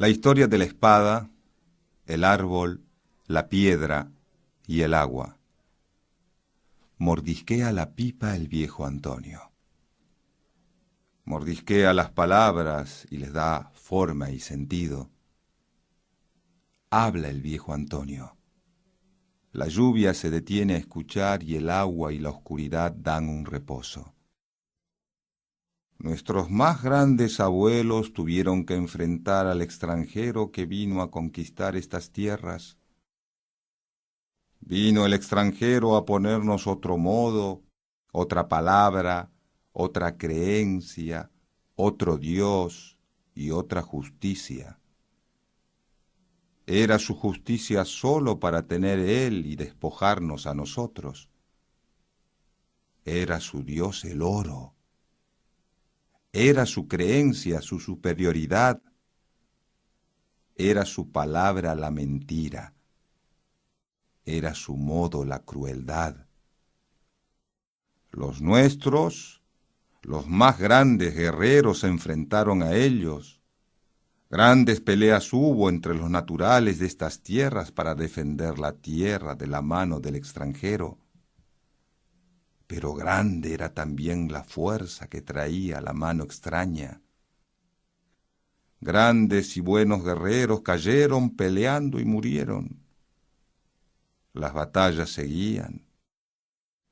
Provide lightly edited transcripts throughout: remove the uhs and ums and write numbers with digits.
La historia de la espada, el árbol, la piedra y el agua. Mordisquea la pipa el viejo Antonio. Mordisquea las palabras y les da forma y sentido. Habla el viejo Antonio. La lluvia se detiene a escuchar y el agua y la oscuridad dan un reposo. Nuestros más grandes abuelos tuvieron que enfrentar al extranjero que vino a conquistar estas tierras. Vino el extranjero a ponernos otro modo, otra palabra, otra creencia, otro Dios y otra justicia. Era su justicia solo para tener él y despojarnos a nosotros. Era su Dios el oro. Era su creencia, su superioridad. Era su palabra la mentira. Era su modo la crueldad. Los nuestros, los más grandes guerreros se enfrentaron a ellos. Grandes peleas hubo entre los naturales de estas tierras para defender la tierra de la mano del extranjero. Pero grande era también la fuerza que traía la mano extraña. Grandes y buenos guerreros cayeron peleando y murieron. Las batallas seguían.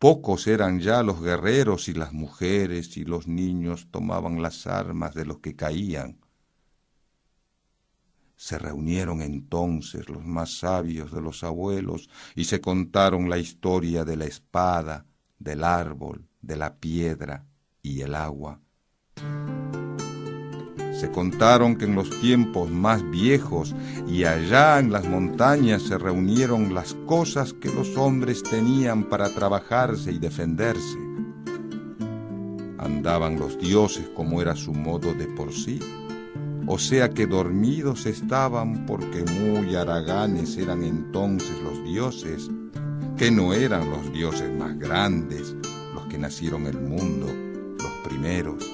Pocos eran ya los guerreros y las mujeres y los niños tomaban las armas de los que caían. Se reunieron entonces los más sabios de los abuelos y se contaron la historia de la espada, del árbol, de la piedra y el agua. Se contaron que en los tiempos más viejos y allá en las montañas se reunieron las cosas que los hombres tenían para trabajarse y defenderse. Andaban los dioses como era su modo de por sí, o sea que dormidos estaban porque muy haraganes eran entonces los dioses, que no eran los dioses más grandes, los que nacieron el mundo, los primeros.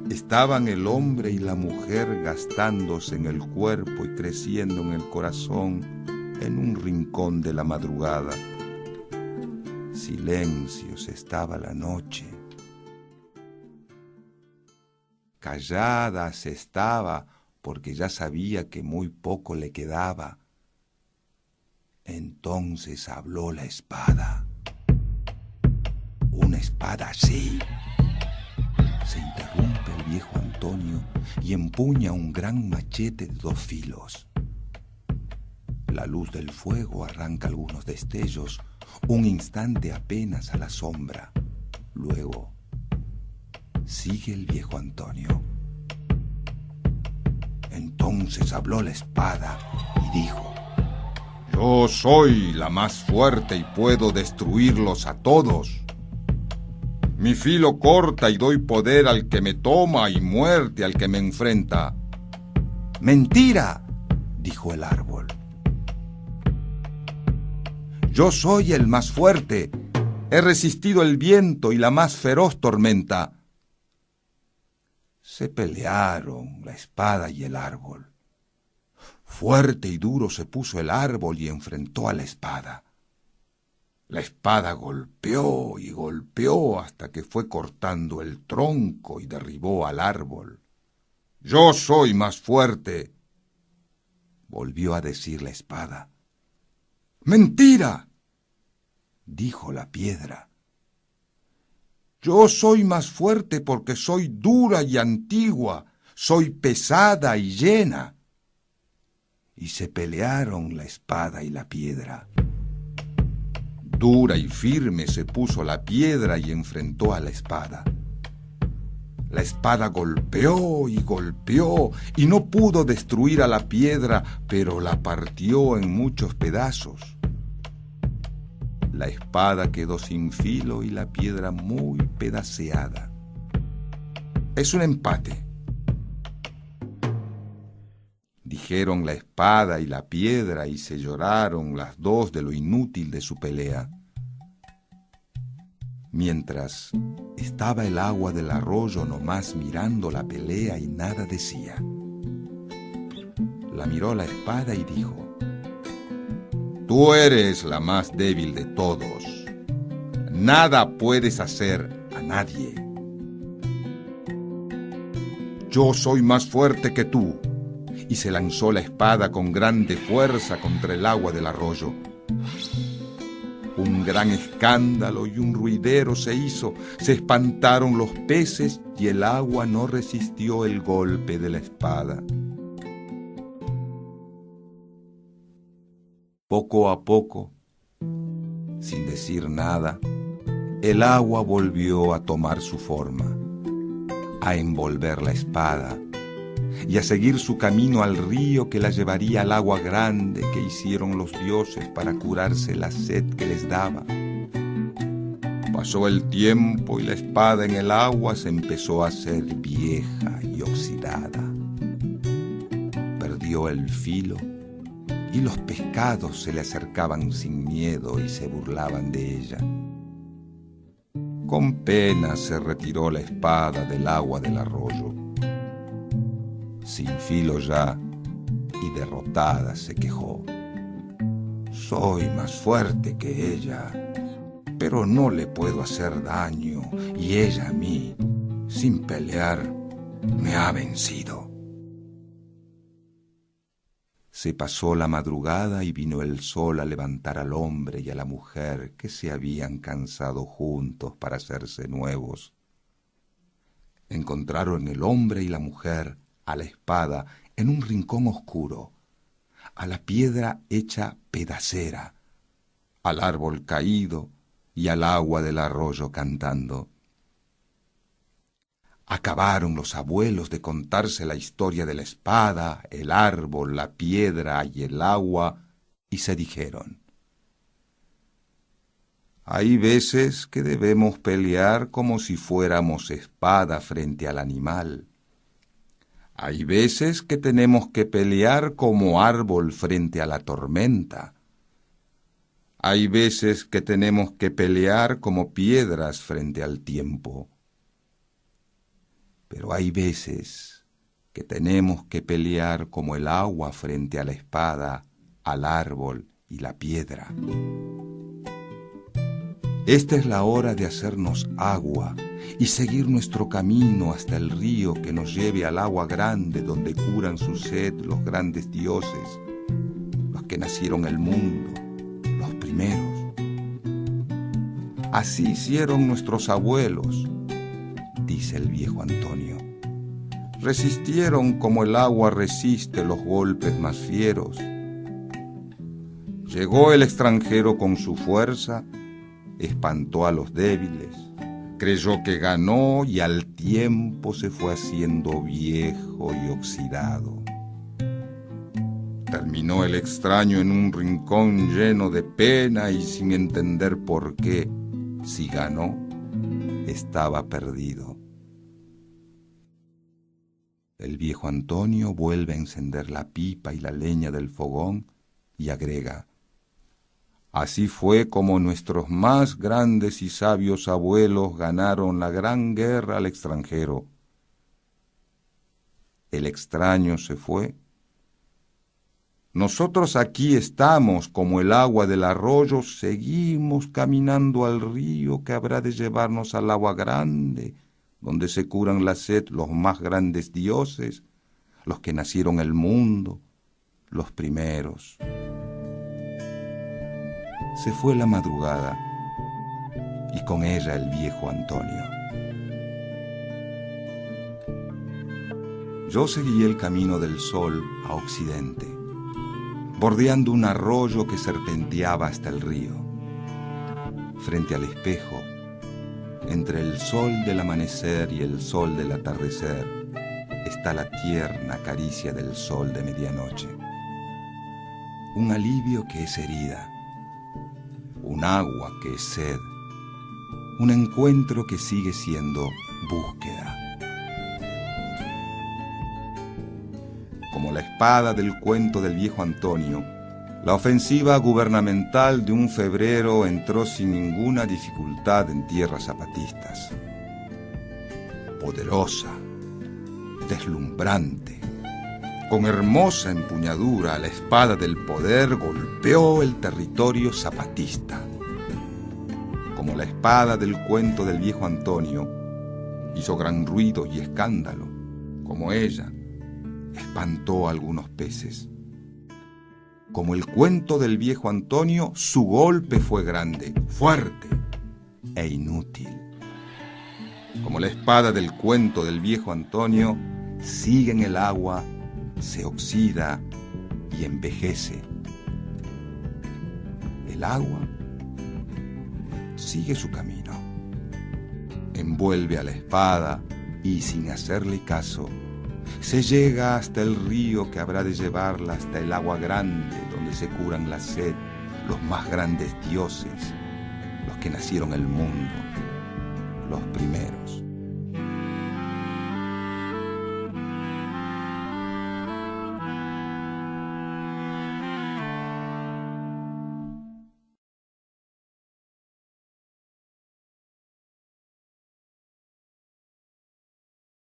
Estaban el hombre y la mujer gastándose en el cuerpo y creciendo en el corazón en un rincón de la madrugada. Silencios estaba la noche. Callada se estaba porque ya sabía que muy poco le quedaba. Entonces habló la espada. Una espada así. Se interrumpe el viejo Antonio y empuña un gran machete de 2 filos. La luz del fuego arranca algunos destellos, un instante apenas a la sombra. Luego, sigue el viejo Antonio. Entonces habló la espada y dijo: Yo soy la más fuerte y puedo destruirlos a todos. Mi filo corta y doy poder al que me toma y muerte al que me enfrenta. Mentira, dijo el árbol. Yo soy el más fuerte. He resistido el viento y la más feroz tormenta. Se pelearon la espada y el árbol. Fuerte y duro se puso el árbol y enfrentó a la espada. La espada golpeó y golpeó hasta que fue cortando el tronco y derribó al árbol. Yo soy más fuerte, volvió a decir la espada. Mentira, dijo la piedra. Yo soy más fuerte porque soy dura y antigua, soy pesada y llena. Y se pelearon la espada y la piedra. Dura y firme se puso la piedra y enfrentó a la espada. La espada golpeó y no pudo destruir a la piedra, pero la partió en muchos pedazos. La espada quedó sin filo y la piedra muy pedaceada. Es un empate, dijeron la espada y la piedra y se lloraron las dos de lo inútil de su pelea. Mientras estaba el agua del arroyo nomás mirando la pelea y nada decía. la miró la espada y dijo: Tú eres la más débil de todos. Nada puedes hacer a nadie. Yo soy más fuerte que tú. Y se lanzó la espada con grande fuerza contra el agua del arroyo. Un gran escándalo y un ruidero se hizo, se espantaron los peces y el agua no resistió el golpe de la espada. Poco a poco, sin decir nada, el agua volvió a tomar su forma, a envolver la espada y a seguir su camino al río que la llevaría al agua grande que hicieron los dioses para curarse la sed que les daba. Pasó el tiempo y la espada en el agua se empezó a hacer vieja y oxidada. Perdió el filo y los pescados se le acercaban sin miedo y se burlaban de ella. Con pena se retiró la espada del agua del arroyo. Sin filo ya y derrotada se quejó. Soy más fuerte que ella, pero no le puedo hacer daño y ella a mí, sin pelear, me ha vencido. Se pasó la madrugada y vino el sol a levantar al hombre y a la mujer que se habían cansado juntos para hacerse nuevos. Encontraron el hombre y la mujer a la espada en un rincón oscuro, a la piedra hecha pedacera, al árbol caído y al agua del arroyo cantando. Acabaron los abuelos de contarse la historia de la espada, el árbol, la piedra y el agua, y se dijeron: hay veces que debemos pelear como si fuéramos espada frente al animal. Hay veces que tenemos que pelear como árbol frente a la tormenta. Hay veces que tenemos que pelear como piedras frente al tiempo. Pero hay veces que tenemos que pelear como el agua frente a la espada, al árbol y la piedra. Esta es la hora de hacernos agua y seguir nuestro camino hasta el río que nos lleve al agua grande donde curan su sed los grandes dioses, los que nacieron el mundo, los primeros. Así hicieron nuestros abuelos, dice el viejo Antonio. Resistieron como el agua resiste los golpes más fieros. Llegó el extranjero con su fuerza, espantó a los débiles, creyó que ganó y al tiempo se fue haciendo viejo y oxidado. Terminó el extraño en un rincón lleno de pena y sin entender por qué, si ganó, estaba perdido. El viejo Antonio vuelve a encender la pipa y la leña del fogón y agrega: así fue como nuestros más grandes y sabios abuelos ganaron la gran guerra al extranjero. El extraño se fue. Nosotros aquí estamos como el agua del arroyo, seguimos caminando al río que habrá de llevarnos al agua grande, donde se curan la sed los más grandes dioses, los que nacieron el mundo, los primeros. Se fue la madrugada y con ella el viejo Antonio. Yo seguí el camino del sol a occidente, bordeando un arroyo que serpenteaba hasta el río. Frente al espejo, entre el sol del amanecer y el sol del atardecer, está la tierna caricia del sol de medianoche. Un alivio que es herida, un agua que es sed, un encuentro que sigue siendo búsqueda. Como la espada del cuento del viejo Antonio, la ofensiva gubernamental de un febrero entró sin ninguna dificultad en tierras zapatistas. Poderosa, deslumbrante, Con hermosa empuñadura, la espada del poder golpeó el territorio zapatista. Como la espada del cuento del viejo Antonio, hizo gran ruido y escándalo. Como ella, espantó a algunos peces. Como el cuento del viejo Antonio, su golpe fue grande, fuerte e inútil. Como la espada del cuento del viejo Antonio, sigue en el agua, se oxida y envejece. El agua sigue su camino. Envuelve a la espada y, sin hacerle caso, se llega hasta el río que habrá de llevarla hasta el agua grande donde se curan la sed los más grandes dioses, los que nacieron el mundo, los primeros.